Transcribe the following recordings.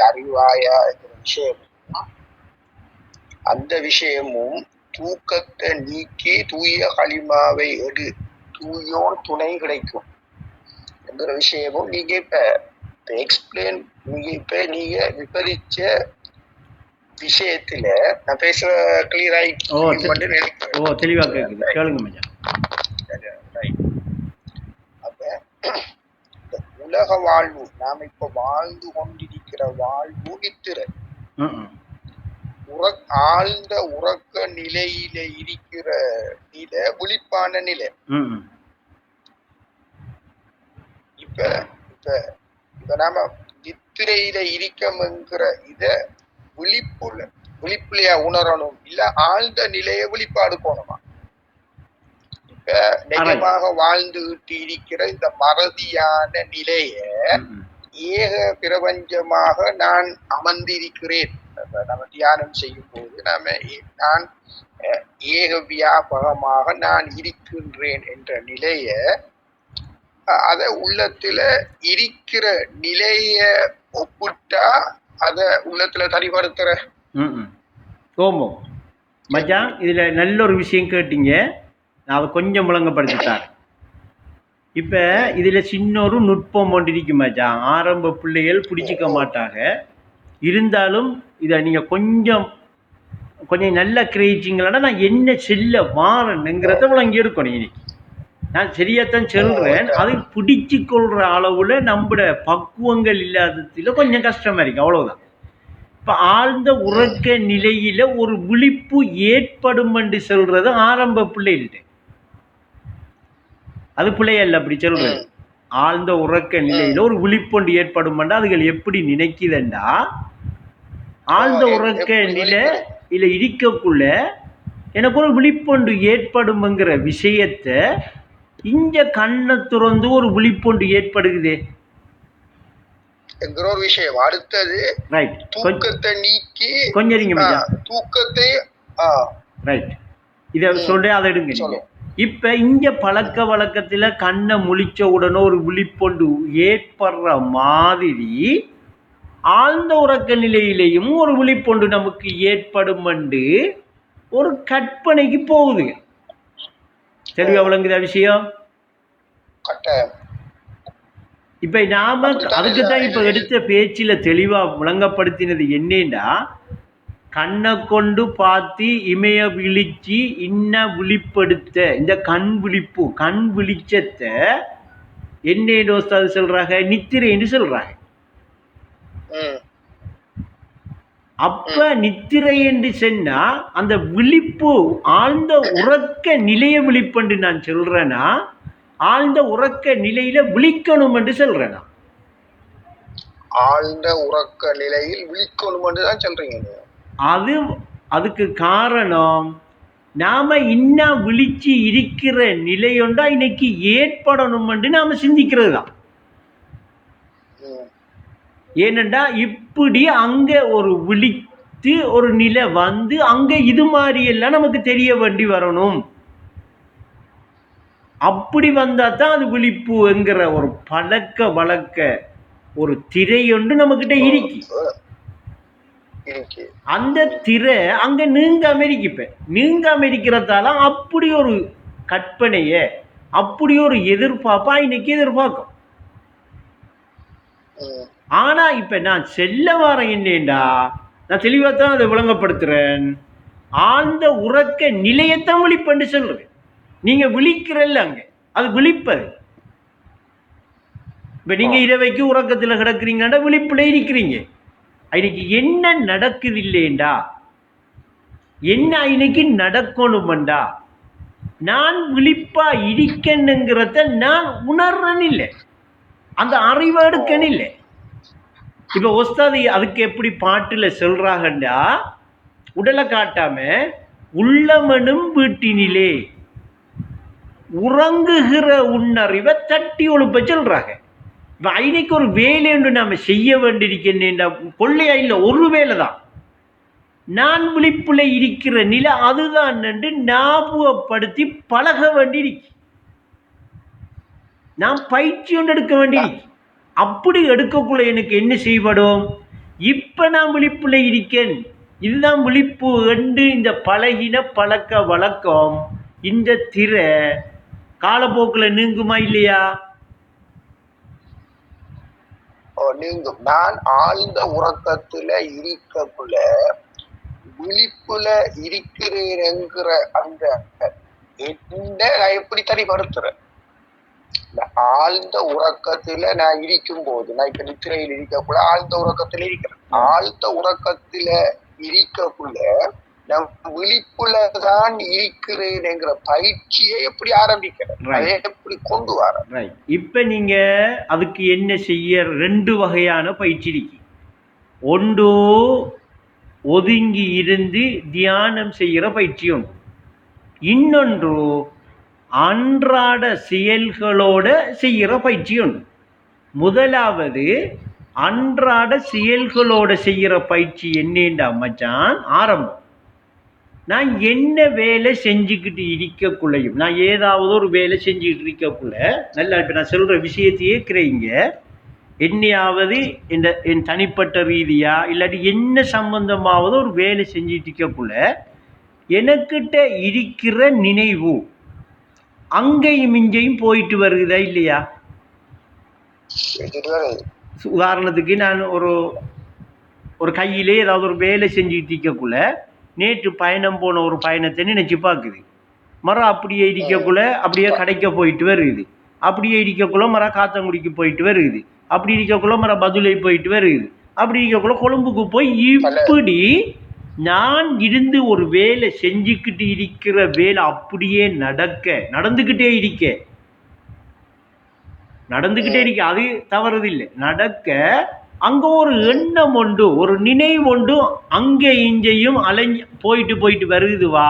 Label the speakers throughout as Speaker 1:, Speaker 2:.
Speaker 1: அறிவாயா என்ற விஷயம், அந்த விஷயமும் தூக்கத்தை நீக்கி தூய களிமாவை எடு, தூயோன் துணை கிடைக்கும் என்கிற விஷயமும் நீங்க இப்ப எக்ஸ்பிளைன், நீங்க விபரிச்ச விஷயத்துல நான் பேசுற கிளியர் ஆயிட்டு
Speaker 2: தெளிவா கேக்குது, கேளுங்க.
Speaker 1: அப்ப இந்த உலக வாழ்வு, நாம இப்ப வாழ்ந்து கொண்டிருக்கிற வாழ்வு நித்திரை, ஆழ்ந்த உறக்க நிலையில இருக்கிற நிலை விழிப்பான நிலை. இப்ப இப்ப இப்ப நாம நித்திரையில இருக்கம்ங்கிற இத விழிப்புலையா உணரணும், இல்ல ஆழ்ந்த நிலைய விழிப்பாடு போனோமா? இப்ப நிஜமாக வாழ்ந்துகிட்டு இருக்கிற இந்த மறதியான நிலைய ஏக பிரபஞ்சமாக நான் அமர்ந்திருக்கிறேன். நம்ம தியானம் செய்யும் போது நான் ஏக வியாபகமாக நான் இருக்கின்றேன் என்ற நிலைய, அத உள்ளத்துல இருக்கிற நிலைய ஒப்புட்டா அத உள்ளத்துல சரிபடுத்துற.
Speaker 2: மச்சான், இதுல நல்ல ஒரு விஷயம் கேட்டீங்க, நான் அதை கொஞ்சம் முழங்கப்படுத்திட்டார். இப்ப இதுல சின்ன ஒரு நுட்பம் ஒன்றிருக்கு மச்சான். ஆரம்ப பிள்ளைகள் பிடிச்சிக்க மாட்டாங்க, இருந்தாலும் இதை நீங்க கொஞ்சம் நல்லா கிரகிச்சிங்களா நான் என்ன செல்ல வாரனுங்கிறத விளங்கி எடுக்கணும். இன்னைக்கு நான் சரியாத்தான் சொல்றேன், அது பிடிச்சு கொள்ற அளவுல நம்மட பக்குவங்கள் இல்லாததுல கொஞ்சம் கஷ்டமா இருக்கு, அவ்வளவுதான். இப்ப ஆழ்ந்த உறக்க நிலையில ஒரு விழிப்பு ஏற்படும் என்று சொல்றது ஆரம்ப பிள்ளைகிட்ட, அது பிள்ளையல்ல அப்படி சொல்றது. ஆழ்ந்த உறக்க நிலையில ஒரு விழிப்பொண்டு ஏற்படும், அதுகள் எப்படி நினைக்குதுண்டா, ஆழ்ந்த உறக்க நிலை இல்ல இருக்கக்குள்ள எனக்கு ஒரு விழிப்பொண்டு ஏற்படும்ங்கிற விஷயத்த இங்க கண்ணை துறந்து ஒரு விழிப்பொண்டு ஏற்படுகுதே
Speaker 1: என்கிற ஒரு விஷயம். அடுத்தது தூக்கத்தை நீக்கி
Speaker 2: கொஞ்சம்
Speaker 1: தூக்கத்தை
Speaker 2: ரைட் இத சொல்றேன், அதை எடுங்க. இப்ப இங்க பழக்க வழக்கத்துல கண்ணை முழிச்ச உடனே ஒரு விழிப்பொண்டு ஏற்படுற மாதிரி ஆழ்ந்த உறக்க நிலையிலையும் ஒரு விழிப்பொண்டு நமக்கு ஏற்படும் என்று ஒரு கற்பனைக்கு போகுது. தெளிவா விளங்குதா விஷயம்? இப்ப நாம அதுக்குதான் இப்ப எடுத்த பேச்சில தெளிவா விளங்கப்படுத்தினது என்னன்னா, கண்ணை கொண்டு பார்த்து இமைய விழிச்சு இன்ன விழிப்படுத்த இந்த கண் விழிப்பு, கண் விழிச்சத்தை என்ன சொல்றாங்க, நித்திரை என்று சொல்றாங்க. அப்ப நித்திரை என்று சொன்னா அந்த விழிப்பு ஆழ்ந்த உறக்க நிலைய விழிப்பென்று நான் சொல்றேன்னா, ஆழ்ந்த உறக்க நிலையில விழிக்கணும் என்று சொல்றேனா?
Speaker 1: ஆழ்ந்த உறக்க நிலையில் விழிக்கணும் என்று தான் சொல்றீங்க.
Speaker 2: அதுக்கு காரணம் நாம இன்னும் விழிச்சு இருக்கிற நிலையொண்டா இன்னைக்கு ஏற்படணும் என்று நாம சிந்திக்கிறது தான். ஏனென்றா இப்படி அங்க ஒரு விழித்து ஒரு நிலை வந்து அங்க இது மாதிரி எல்லாம் நமக்கு தெரிய வேண்டி வரணும். அப்படி வந்தா தான் அது விழிப்பு என்கிற ஒரு பழக்க வழக்க ஒரு திரை ஒன்று நம்மகிட்ட இருக்கு. அந்த திரை அங்க நீங்காம இருக்கு. நீங்காம இருக்கிறதால அப்படி ஒரு கற்பனைய, அப்படி ஒரு எதிர்பார்ப்பா இன்னைக்கு எதிர்பார்க்கும். ஆனா இப்ப நான் செல்ல வரேன் என்னேண்டா, நான் தெளிவாத்தான் அதை விளங்கப்படுத்துறேன். ஆழ்ந்த உறக்க நிலையத்தான் விழிப்பண்டு சொல்றேன். நீங்க விழிக்கிறல்ல அங்க, அது விழிப்பது. இப்ப நீங்க இரவைக்கு உறக்கத்துல கிடக்குறீங்கன்னா விழிப்புல இருக்கிறீங்க. இன்னைக்கு என்ன நடக்குது இல்லையண்டா, என்ன இன்னைக்கு நடக்கணும்டா, நான் விழிப்பா இருக்கணுங்கிறத நான் உணர்றேன் இல்லை, அந்த அறிவை எடுக்கணும் இல்லை. இப்ப ஒஸ்தாதி அதுக்கு எப்படி பாட்டுல சொல்றாங்கண்டா, உடலை காட்டாம உள்ளமனும் வீட்டினிலே உறங்குகிற உன்னறிவை தட்டி ஒழுப்ப சொல்றாங்க. இப்ப இன்னைக்கு ஒரு வேலை ஒன்று நாம செய்ய வேண்டியிருக்கேன், கொள்ளையா இல்லை, ஒரு வேலை தான். நான் விழிப்புல இருக்கிற நிலை அதுதான் என்று ஞாபகப்படுத்தி பழக வேண்டியிருக்கு. நான் பயிற்சி ஒன்று எடுக்க வேண்டியிருக்கு. அப்படி எடுக்கக்குள்ள எனக்கு என்ன செய்யப்படும், இப்ப நான் விழிப்புல இருக்கேன். இதுதான் விழிப்பு என்று இந்த பழகின பழக்க வழக்கம் இந்த திரை காலப்போக்கில் நீங்குமா இல்லையா?
Speaker 1: நீங்கும். நான் ஆழ்ந்த உறக்கத்துல இருக்கக்குள்ள விழிப்புல இருக்கிறேன் என்கிற அந்த எப்படி தனிப்படுத்துறேன். ஆழ்ந்த உறக்கத்துல நான் இருக்கும் போது, நான் இப்ப நித்திரையில் இருக்கக்குள்ள ஆழ்ந்த உறக்கத்துல இருக்கிறேன். ஆழ்ந்த உறக்கத்துல இருக்கக்குள்ள நான் விழிப்புல தான் இருக்கிறேன் என்கிற பயிற்சியை எப்படி ஆரம்பிக்கிறேன், அதை எப்படி கொண்டு வர.
Speaker 2: இப்ப நீங்க அதுக்கு என்ன செய்ய? 2 வகையான பயிற்சி இருக்கு. ஒன்று ஒதுங்கி இருந்து தியானம் செய்கிற பயிற்சி ஒன்று, இன்னொன்று அன்றாட செயல்களோட செய்கிற பயிற்சி ஒன்று. முதலாவது அன்றாட செயல்களோட செய்கிற பயிற்சி என்னேண்டா மச்சான் ஆரம்பம். நான் என்ன வேலை செஞ்சுக்கிட்டு இருக்கக்குள்ளையும், நான் ஏதாவது ஒரு வேலை செஞ்சுக்கிட்டு இருக்கக்குள்ள நல்லா இப்போ நான் சொல்கிற விஷயத்தையே இருக்கிறீங்க, என்னையாவது என் தனிப்பட்ட ரீதியா இல்லாட்டி என்ன சம்பந்தமாவது ஒரு வேலை செஞ்சுட்டு இருக்கக்குள்ள எனக்கிட்ட இருக்கிற நினைவு அங்கேயும் இங்கேயும் போயிட்டு வருகுதா இல்லையா? உதாரணத்துக்கு நான் ஒரு கையிலே ஏதாவது ஒரு வேலை செஞ்சுட்டு இருக்கக்குள்ள நேற்று பயணம் போன ஒரு பயணத்தை நினைச்சு பார்க்குது. மரம் அப்படியே இடிக்கக்குள்ள அப்படியே கடைக்க போயிட்டு வருது, அப்படியே இடிக்கக்குள்ள மரம் காத்தங்குடிக்கு போயிட்டு வருது, அப்படி இருக்கக்குள்ள மரம் பதுளை போயிட்டு வருது, அப்படி இருக்கக்குள்ள கொழும்புக்கு போய் இப்படி நான் இருந்து ஒரு வேலை செஞ்சுக்கிட்டு இருக்கிற வேலை அப்படியே நடந்துக்கிட்டே இருக்க, அது தவறுதில்லை. நடக்க அங்க ஒரு எண்ணம் உண்டு, ஒரு நினைவு உண்டு, அங்கே இங்கேயும் அலைஞ்சு போயிட்டு வருதுவா.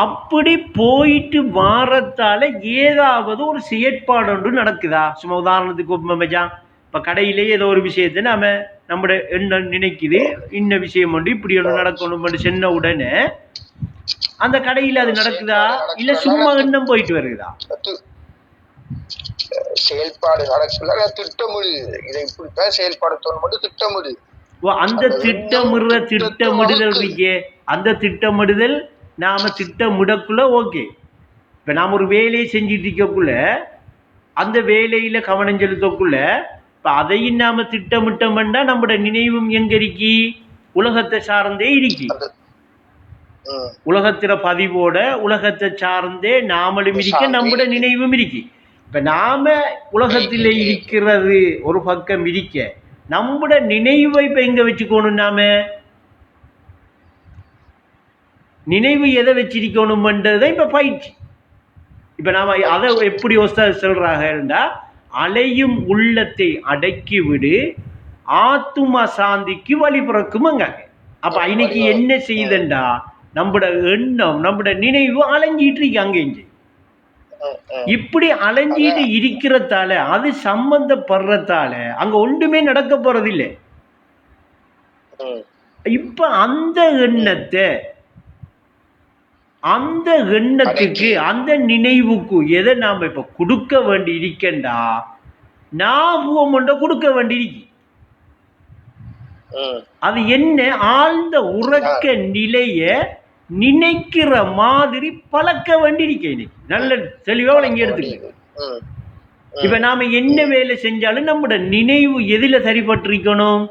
Speaker 2: அப்படி போயிட்டு வாரத்தால ஏதாவது ஒரு செயற்பாடு ஒன்று நடக்குதா? சும்மா உதாரணத்துக்கு இப்ப கடையிலேயே ஏதோ ஒரு விஷயத்தை நம்ம என்ன நினைக்குது, இன்ன விஷயம் உண்டு, இப்படி ஒன்று நடக்கணும் சொன்ன உடனே அந்த கடையில் அது நடக்குதா இல்ல சும்மா எண்ணம் போயிட்டு வருகுதா?
Speaker 1: செயல்பாடு நடக்கல, திட்டமிடுது. இதை இப்படித்தான் செயல்படுத்தணும் மட்டும் திட்டமிடுது.
Speaker 2: அந்த திட்டமிடுதல் இருக்கே, அந்த திட்டமிடுதல் நாம திட்டமிடக்குள்ள ஓகே. இப்ப நாம ஒரு வேலையை செஞ்சுட்டு இருக்கக்குள்ள அந்த வேலையில கவனம் செலுத்தக்குள்ள இப்ப அதையும் நாம திட்டமிட்டோம்னா நம்முடைய நினைவும் எங்க இருக்கி? உலகத்தை சார்ந்தே இருக்கி. உலகத்தில பதிவோட உலகத்தை சார்ந்தே நாமளும் இருக்க, நம்முடைய நினைவும் இருக்கி. இப்ப நாம உலகத்திலே இருக்கிறது ஒரு பக்கம் இருக்க, நம்முடைய நினைவை இப்ப எங்க வச்சுக்கணும்? நாம நினைவு எதை வச்சிருக்கணும்ன்றதை இப்ப பயிற்சி. இப்ப நாம அதை எப்படி சொல்றாங்கன்னா, அலையும் உள்ளத்தை அடக்கி விடு, ஆத்தும சாந்திக்கு வழி பிறக்குமாங்க. அப்ப இன்னைக்கு என்ன செய்யுதுண்டா, நம்முடைய எண்ணம் நம்முடைய நினைவு அலைஞ்சிட்டு இருக்கு அங்கே இங்கே. இப்படி அலைஞ்சிட்டு இருக்கிறதால அது சம்பந்தப்படுறதால அங்க ஒன்றுமே நடக்க போறதில்லை. இப்ப அந்த எண்ணத்துக்கு அந்த நினைவுக்கு எதை நாம இப்ப கொடுக்க வேண்டி இருக்கண்டா, ஞாபகம் ஒன்றை கொடுக்க வேண்டி இருக்கு. அது என்ன? ஆழ்ந்த உறக்க நிலைய நினைக்கிற மாதிரி பழக்க வேண்டியிருக்க. இன்னைக்கு நல்ல தெளிவா இங்க எடுத்துக்க. இப்ப நாம என்ன வேலை செஞ்சாலும் நம்முடைய நினைவு எதுல சரிபட்டிருக்கணும்?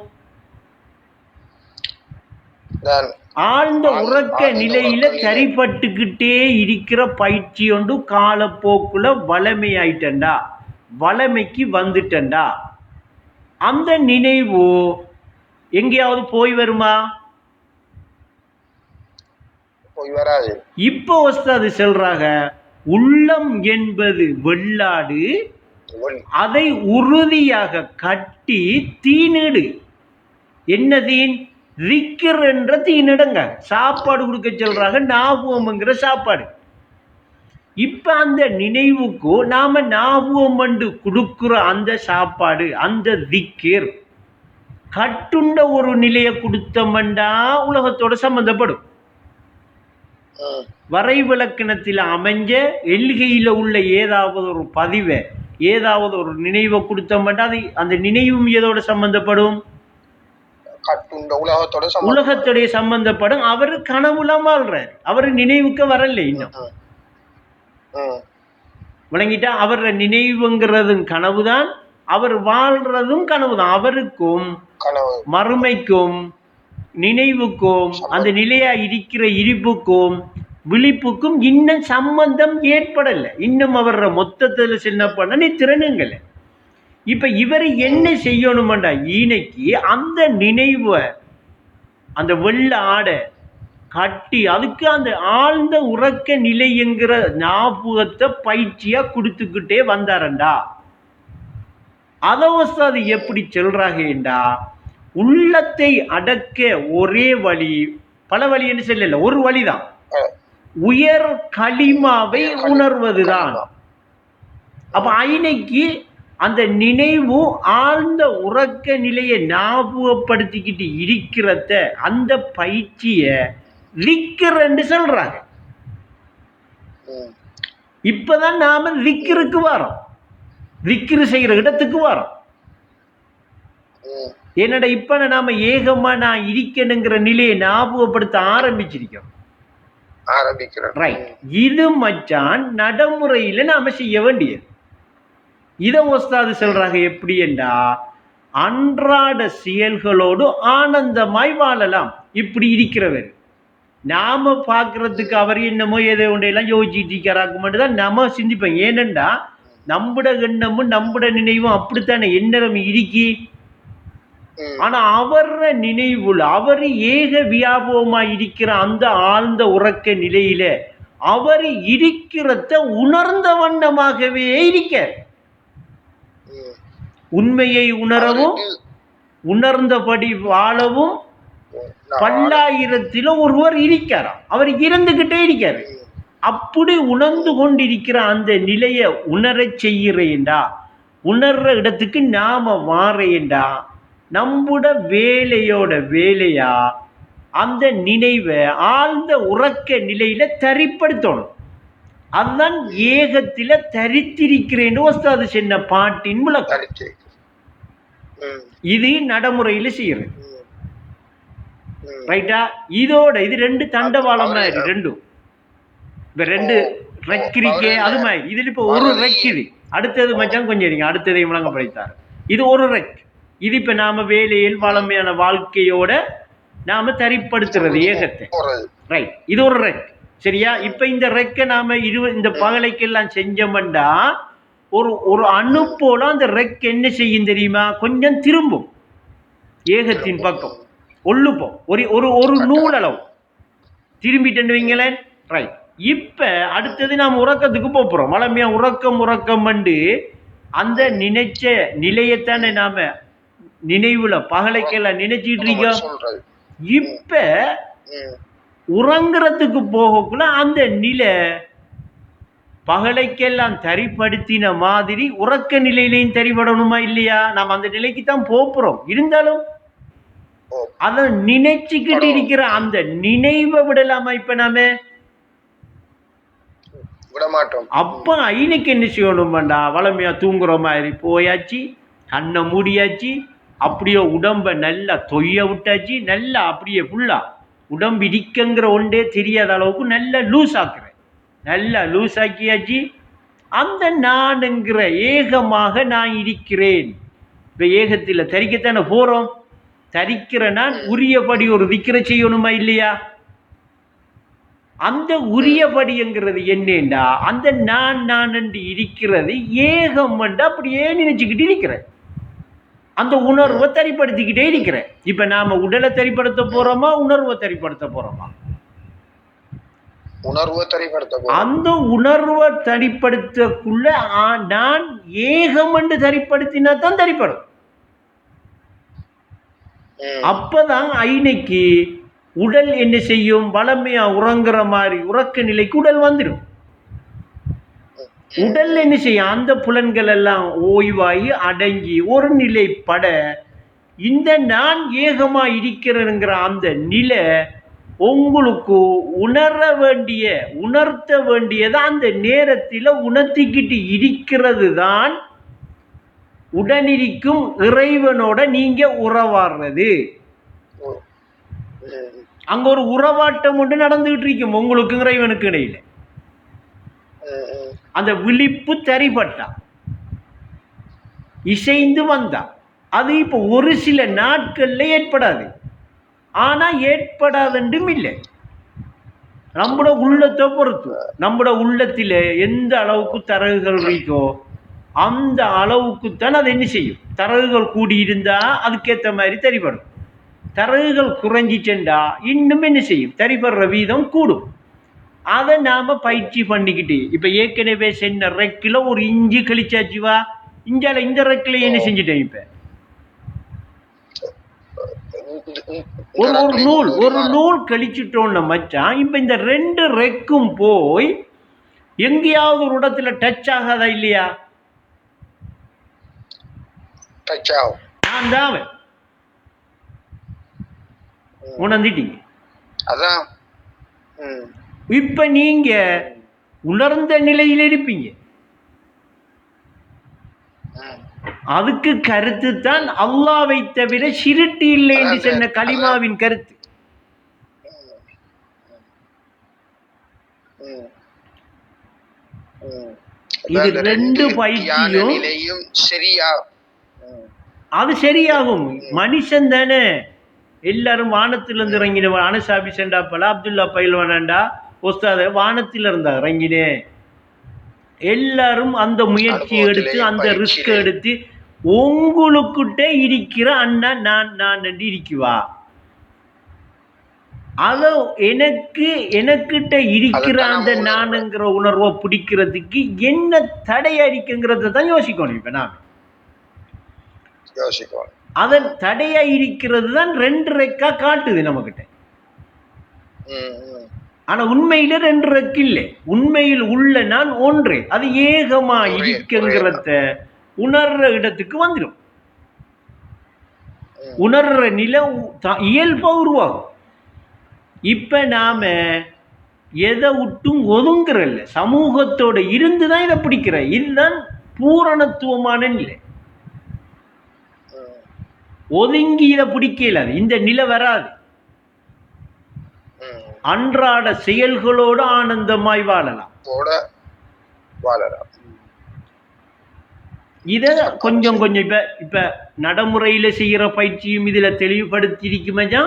Speaker 2: ஆழ்ந்த உறக்க நிலையில சரிபட்டுக்கிட்டே இருக்கிற பயிற்சி ஒன்று காலப்போக்குல வளமையாயிட்டண்டா, வளமைக்கு வந்துட்டண்டா, அந்த நினைவு எங்கேயாவது போய் வருமா? இப்போ அது சொல்றாங்க, உள்ளம் என்பது வெள்ளாடு, அதை உறுதியாக கட்டி தீனிடு. என்ன தீன்? திக்ர் என்ற தீனிடுங்க. சாப்பாடு கொடுக்க சொல்றாங்க, ஞாபகம்ங்கிற சாப்பாடு. இப்ப அந்த நினைவுக்கு நாம ஞாபகம் என்று கொடுக்கிற அந்த சாப்பாடு, அந்த திக்ர் கட்டுண்ட ஒரு நிலையை கொடுத்தோம்டா உலகத்தோட சம்பந்தப்படும். வரைவிலக்கணத்தில் அமைஞ்ச எல்கையில் உள்ள ஏதாவது ஒரு பதிவை ஏதாவது ஒரு நினைவை கொடுத்தோம்னா அது அந்த நினைவும் எதோட சம்பந்தப்படும்?
Speaker 1: கட்டுண்ட உலகத்தோட
Speaker 2: உலகத்துடைய சம்பந்தப்படும். அவரு கனவுலாம் வாழ்றாரு, அவரு நினைவுக்கு வரல இன்னும். விளங்கிட்டா? அவர் நினைவுங்கிறதும் கனவுதான், அவர் வாழ்றதும் கனவுதான். அவருக்கும் மறுமைக்கும் நினைவுக்கும் அந்த நிலையா இருக்கிற இருப்புக்கும் விழிப்புக்கும் இன்னும் சம்பந்தம் ஏற்படல. இன்னும் அவர் மொத்தத்தில் சின்ன பண்ண நீ திறனுங்கள. இப்ப இவர் என்ன செய்யணும்டா, ஈனைக்கு அந்த நினைவை அந்த வெள்ள ஆடை கட்டி அதுக்கு அந்த ஆழ்ந்த உறக்க நிலைங்கிற ஞாபகத்தை பயிற்சியா கொடுத்துக்கிட்டே வந்தாரண்டா. அது எப்படி சொல்றாங்கடா, உள்ளத்தை அடக்க ஒரே வழி, பல வழி என்று சொல்லல, ஒரு வழிதான், உயர் களிமாவை உணர்வதுதான். அப்ப ஐனைக்கு அந்த நினைவு ஆழ்ந்த உறக்க நிலையை ஞாபகப்படுத்திக்கிட்டு இருக்கிறத அந்த பயிற்சிய லிக்கர்ன்னு சொல்றாங்க. இப்பதான் நாம லிக்கருக்கு வரோம், லிக்கரு செய்யற இடத்துக்கு வரோம். என்னடா இப்ப நாம ஏகமா நான் இருக்கணுங்கிற நிலையை ஞாபகப்படுத்த ஆரம்பிச்சிருக்கோம். இது மச்சான் நடைமுறையில நாம செய்ய வேண்டியது. இத உஸ்தாது சொல்றாங்க எப்படி என்றா, அன்றாட செயல்களோடு ஆனந்தமாய் வாழலாம். இப்படி இருக்கிறவர் நாம பாக்குறதுக்கு அவர் என்னமோ எதை ஒன்றையெல்லாம் யோசிச்சுட்டு இருக்கிறாக்கு மட்டும்தான் நம்ம சிந்திப்போம். ஏனென்றா நம்புட எண்ணமும் நம்புட நினைவும் அப்படித்தானே எண்ணம் இருக்கி. ஆனா அவர நினைவுல அவர் ஏக வியாபகமா இருக்கிற அந்த ஆழ்ந்த உறக்க நிலையில அவர் இருக்கிறத உணர்ந்த வண்ணமாகவே இருக்க. உண்மையை உணரவும் உணர்ந்தபடி வாழவும் பல்லாயிரத்திலும் ஒருவர் இருக்கிறார். அவர் இருந்துகிட்டே இருக்காரு. அப்படி உணர்ந்து கொண்டிருக்கிற அந்த நிலையை உணரச் செய்கிறேன்டா, உணர்ற இடத்துக்கு நாம வாரேன்டா, நம்முட வேலையோட வேலையா அந்த நினைவை ஆழ்ந்த உறக்க நிலையில தரிப்படுத்தணும். அதுதான் ஏகத்தில தரித்திருக்கிறேன் உஸ்தாது சொன்ன பாட்டின் விளக்கம். இது நடைமுறையில செய்யறது ரைட்டா. இதோட இது ரெண்டு தண்டவாளம் மாதிரி, ரெண்டும் இப்ப ரெண்டு ரெக் இருக்கே அது மாதிரி. இதுல இப்ப ஒரு ரெக் இது. அடுத்தது மச்சான் கொஞ்சம் இருங்க, அடுத்ததை விளங்கப்படுத்தாரு. இது ஒரு ரெக். இது இப்ப நாம வேலையில் வளமையான வாழ்க்கையோட நாம தரிப்படுத்துறது ஏகத்தை, ரைட். இது ஒரு ரெக், சரியா? இப்ப இந்த ரெக்கை நாம இந்த பகலைக்கெல்லாம் செஞ்சோம்டா ஒரு அணு போல அந்த ரெக் என்ன செய்யும் தெரியுமா, கொஞ்சம் திரும்பும் ஏகத்தின் பக்கம், ஒள்ளுப்போம் ஒரு நூலளவு திரும்பிட்டு வைங்களேன், ரைட். இப்ப அடுத்தது நாம் உறக்கத்துக்கு போறோம். வளமையா உறக்கம் அந்த நினைச்ச நிலையத்தானே நாம நினைவுல பகலைக்கெல்லாம் நினைச்சிட்டு இருக்கோம். இப்ப உறங்குறதுக்கு போகக்குள்ள அந்த நிலை பகலைக்கெல்லாம் தரிப்படுத்தின மாதிரி உறக்க நிலையிலையும் தரிபடணுமா இல்லையா? நாம் அந்த நிலைக்கு தான் போறோம். இருந்தாலும் அத நினைச்சுக்கிட்டு இருக்கிற அந்த நினைவை விடலாமா? இப்ப நாம விடமாட்டோம். அப்ப ஐனுக்கு என்ன செய்யணும்டா, வளமையா தூங்குற மாதிரி போயாச்சு, கண்ணை மூடியாச்சு, அப்படியே உடம்ப நல்லா தொய்ய விட்டாச்சு, நல்லா அப்படியே ஃபுல்லா உடம்பு இடிக்கங்கிற ஒன்றே தெரியாத அளவுக்கு நல்லா லூஸ் ஆக்குறேன், நல்லா லூஸ் ஆக்கியாச்சு. அந்த நானுங்கிற ஏகமாக நான் இருக்கிறேன். இப்ப ஏகத்தில் தரிக்கத்தானே போறோம். தரிக்கிற நான் உரியபடி ஒரு திக்கிற செய்யணுமா இல்லையா? அந்த உரியபடிங்கிறது என்னண்டா, அந்த நான் என்று இருக்கிறது ஏகம் அப்படியே நினைச்சுக்கிட்டு இருக்கிறேன். அந்த உணர்வை தரிப்படுத்திக்கிட்டே இருக்கிறேன். இப்ப நாம உடலை தரிப்படுத்த போறோமா, உணர்வை தரிப்படுத்த போறோமா? அந்த உணர்வை தரிப்படுத்தக்குள்ள நான் ஏகம் என்று தரிப்படுத்தினா தான் தரிப்படும். அப்பதான் ஐனைக்கு உடல் என்ன செய்யும், வளமையா உறங்குற மாதிரி உறக்க நிலைக்கு உடல் வந்துடும். உடல் என்ன செய்யும், அந்த புலன்கள் எல்லாம் ஓய்வாகி அடங்கி ஒரு நிலைப்பட இந்த நான் ஏகமா இருக்கிறேங்கிற அந்த நிலை உங்களுக்கு உணர்த்த வேண்டியதை அந்த நேரத்தில் உணர்த்திக்கிட்டு இருக்கிறது தான் உடனிருக்கும் இறைவனோட நீங்க உறவாடுறது. அங்க ஒரு உறவாட்டம் ஒன்று நடந்துகிட்டு இருக்கும் உங்களுக்கு இறைவனுக்கு இடையில. அந்த விழிப்பு தரிபட்டா இசைந்து வந்தா அது இப்ப ஒரு சில நாட்கள்ல ஏற்படாது. ஆனா ஏற்படாதென்றும் இல்லை. நம்மட உள்ளத்தை பொறுத்து, நம்மட உள்ளத்தில எந்த அளவுக்கு தரகுகள் இருக்கோ அந்த அளவுக்குத்தான் அது என்ன செய்யும். தரகுகள் கூடி இருந்தா அதுக்கேற்ற மாதிரி தெரிபடும். தரகுகள் குறைஞ்சிச்சென்றா இன்னும் என்ன செய்யும், தெரிபடுற வீதம் கூடும். அதை நாம பயிற்சி பண்ணிக்கிட்டு இப்ப ஏற்கனவே சென்ன ரெக்கில ஒரு இஞ்சி கழிச்சாச்சுவா, இஞ்சால இந்த ரெக்கில என்ன செஞ்சுட்டேன். இப்ப ஒரு நூல் கழிச்சிட்டோம்னு மச்சான். இப்ப இந்த 2 ரெக்கும் போய் எங்கேயாவது ஒரு இடத்துல டச் ஆகாதா இல்லையா? நான் தான் உணர்ந்துட்டீங்க. அதான் இப்ப நீங்க உணர்ந்த நிலையில் இருப்பீங்க. அதுக்கு கருத்து தான் அல்லாஹ்வை தவிர ஷிர்க் இல்லை என்று சொன்ன கலிமாவின் கருத்து. இது 2 பயிற்சியும் அது சரியாகும். மனுஷன் தானே, எல்லாரும் வானத்திலிருந்து இறங்கின. அனசாபி செண்டாப்பல அப்துல்லா பயில்வானண்டா ஒஸ்தாத வானத்தில் இருந்தா இறங்கினே. எல்லாரும் அந்த முயற்சி எடுத்து அந்த ரிஸ்க் எடுத்து உங்களுக்கிட்ட இருக்கிற அண்ணா நான் என்று இருக்குவா. அத எனக்கிட்ட இருக்கிற அந்த நானுங்கிற உணர்வை பிடிக்கிறதுக்கு என்ன தடையா இருக்குங்கிறத தான் யோசிக்கணும். இப்ப நான் அதன் தடையா இருக்கிறது தான் 2 ரெக்கா காட்டுது நம்மகிட்ட. ஆனா உண்மையில 2 ரெக்கு இல்லை. உண்மையில் உள்ள நான் ஒன்றே. அது ஏகமா இருக்குங்கிறத உணர்ற இடத்துக்கு வந்துடும். உணர்ற நிலை இயல்பா உருவாகும். இப்ப நாம எதை விட்டும் ஒதுங்குறல்ல, சமூகத்தோட இருந்துதான் இதை பிடிக்கிற. இதுதான் பூரணத்துவமான நிலை. ஒதுங்கி இதை பிடிக்கல, இந்த நிலை வராது. அன்றாட செயல்களோடு ஆனந்தமாய் வாழலாம். இத கொஞ்சம் கொஞ்சம் இப்ப நடைமுறையில செய்யற பயிற்சியும் இதுல தெளிவுபடுத்தி இருக்குமேஜா.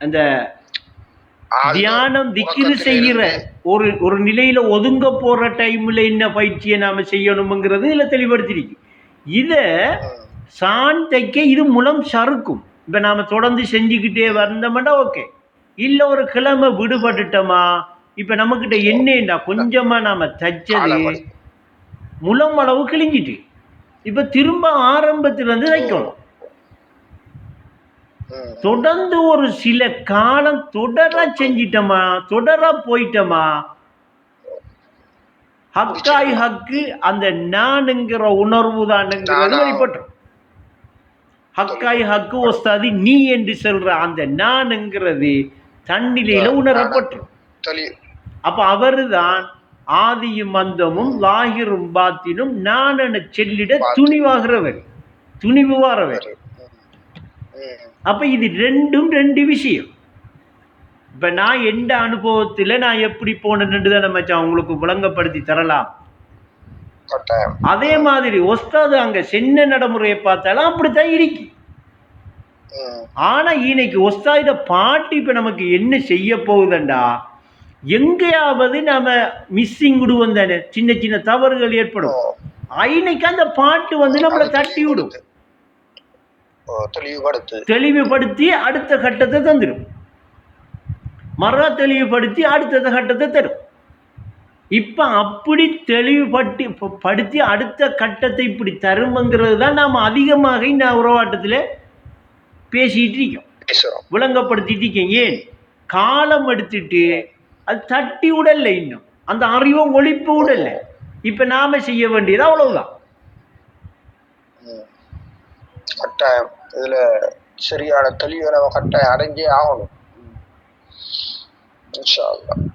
Speaker 2: அந்த தியானம் திக்ரு செய்யற ஒரு நிலையில ஒதுங்க போற டைம்ல என்ன பயிற்சியை நாம செய்யணும்ங்கிறது இதுல தெளிவுபடுத்திருக்கு. இத சாந்தைக்க இது மூலம் சறுக்கும். இப்ப நாம தொடர்ந்து செஞ்சுக்கிட்டே வந்தோம்னா ஓகே. இல்ல ஒரு கிழமை விடுபட்டுட்டோமா, இப்ப நம்ம கிட்ட என்னண்டா கொஞ்சமா நாம தச்சது முலம் அளவு கிழிஞ்சிட்டு இப்ப திரும்ப ஆரம்பத்துல இருந்து தைக்கணும். தொடர்ந்து ஒரு சில காலம் தொடரா செஞ்சிட்டோமா, தொடரா போயிட்டோமா, ஹக்காய் ஹக்கு அந்த நானுங்கிற உணர்வு தானுங்கிறது வெளிப்பட்டுரும். ஹக்காய் ஹக்கு ஒஸ்தாதி நீ என்று சொல்ற அந்த நானுங்கிறது தன்னிலையில உணரப்பட்டுரும். அப்ப அவருதான் ஆதியும் அந்தமும் லாகிரும் பாத்தினும் நான் என செல்லிட துணிவாகிறவர், துணிவுவாரவர். அப்ப இது 2 விஷயம். இப்ப நான் எந்த அனுபவத்துல நான் எப்படி போனேன்னு தான் நம்ம உங்களுக்கு விளங்கப்படுத்தி தரலாம். அதே மாதிரி ஒஸ்தாது அங்க சென்ன நடைமுறையை பார்த்தாலும் அப்படித்தான் இருக்கு. ஆனா இன்னைக்கு ஒஸ்தாத பாட்டு இப்ப நமக்கு என்ன செய்ய போகுதுண்டா, எங்கேயாவது நாம மிஸ்ஸிங் விடுவோம் தானே, சின்ன சின்ன தவறுகள் ஏற்படும். இன்னைக்கு அந்த பாட்டு வந்து நம்மளை தட்டி விடும், தெளிவுபடுத்தி அடுத்த கட்டத்தை தந்துடும். மறு தெளிவுபடுத்தி அடுத்த கட்டத்தை தரும். இப்ப அப்படி தெளிவுபடுத்தி அடுத்த கட்டத்தை இப்படி தருமங்கிறது தான் நாம் அதிகமாக இந்த உறவாட்டத்தில் பேசிட்டு இருக்கோம், விளங்கப்படுத்திட்டு இருக்கோம். ஏன் காலம் எடுத்துட்டு அது தட்டி விடல, இன்னும் அந்த அறிவை ஒழிப்பு விடல. இப்ப நாம செய்ய வேண்டியது அவ்வளவுதான்.
Speaker 1: கட்டாயம் இதுல சரியான தெளிவை நம்ம கட்டாயம் அடைஞ்சே ஆகணும். இன்ஷா அல்லாஹ்.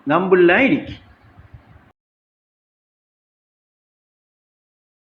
Speaker 2: நம்புலாம் இருக்கு.